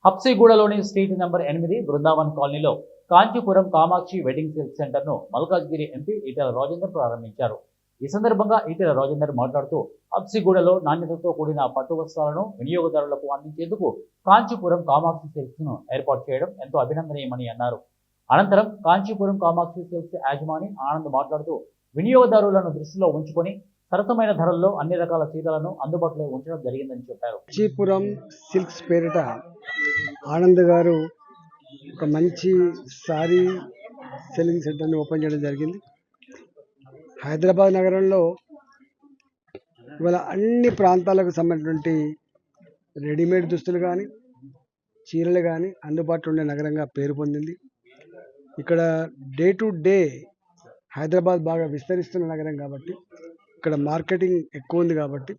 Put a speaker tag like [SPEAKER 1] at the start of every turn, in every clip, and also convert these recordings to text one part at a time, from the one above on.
[SPEAKER 1] హబ్సిగూడలోని street number 8 Brindavan కాలనీలో Kanchipuram Kamakshi wedding silk సెంటర్ను Malkajgiri MP Etela Rajender ప్రారంభించారు. ఈ సందర్భంగా ఈటెల రాజేందర్ మాట్లాడుతూ హబ్సిగూడలో నాణ్యతతో కూడిన పట్టు వస్త్రాలను వినియోగదారులకు అందించేందుకు కాంచీపురం కామాక్షి సిల్క్స్ ను ఏర్పాటు చేయడం ఎంతో అభినందనీయమని అన్నారు. అనంతరం కాంచీపురం కామాక్షి సిల్క్స్ యాజమాని ఆనంద్ మాట్లాడుతూ వినియోగదారులను దృష్టిలో ఉంచుకొని సరసమైన ధరల్లో అన్ని రకాల చీరలను అందుబాటులో ఉంచడం జరిగిందని చెప్పారు.
[SPEAKER 2] కాంచీపురం సిల్క్స్ పేరిట ఆనంద్ గారు ఒక మంచి సారీ సెల్లింగ్ సెంటర్ని ఓపెన్ చేయడం జరిగింది. హైదరాబాద్ నగరంలో ఇవాళ అన్ని ప్రాంతాలకు సంబంధించినటువంటి రెడీమేడ్ దుస్తులు కానీ చీరలు కానీ అందుబాటులో ఉండే నగరంగా పేరు పొందింది. ఇక్కడ డే టు డే హైదరాబాద్ బాగా విస్తరిస్తున్న నగరం కాబట్టి ఇక్కడ మార్కెటింగ్ ఎక్కువ ఉంది కాబట్టి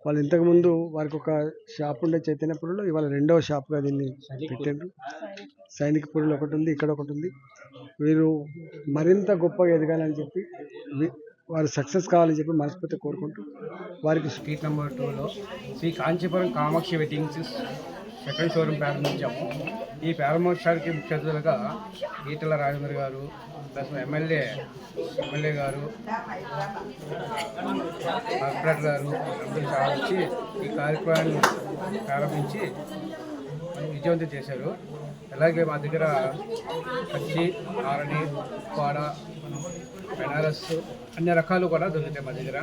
[SPEAKER 2] వాళ్ళు ఇంతకుముందు వారికి ఒక షాప్ ఉండే చైతన్యపురంలో ఇవాళ రెండవ షాప్గా దీన్ని పెట్టారు. సైనికపురంలో ఒకటి ఉంది, ఇక్కడ ఒకటి ఉంది. వీరు మరింత గొప్పగా ఎదగాలని చెప్పి వారు సక్సెస్ కావాలని చెప్పి మనస్ఫూర్తిగా కోరుకుంటూ వారికి
[SPEAKER 3] స్ట్రీట్ నెంబర్ 2లో Sri Kanchipuram Kamakshi weddings second showroom ప్రారంభించాము. ఈ ప్రారంభోత్సవానికి ముఖ్య అతిథులుగా ఈటెల రాజేందర్ గారు ప్లస్ ఎమ్మెల్యే గారు, కార్పొరేటర్ గారు అందరూ వచ్చి ఈ కార్యక్రమాన్ని ప్రారంభించి విజయవంతం చేశారు. అలాగే మా దగ్గర కచ్చి, ఆరణి, పాడ, బెనారస్ అన్ని రకాలు కూడా దొరుకుతాయి మా దగ్గర.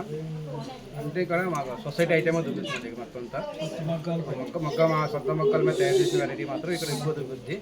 [SPEAKER 3] అంటే ఇక్కడ మా సొసైటీ ఐటమే దొరుకుతుంది మొత్తం అంతా. మొక్క మా సొంత మొక్కల మీద తయారు చేసిన వెరైటీ మాత్రం ఇక్కడ ఎక్కువ దొరుకుతుంది.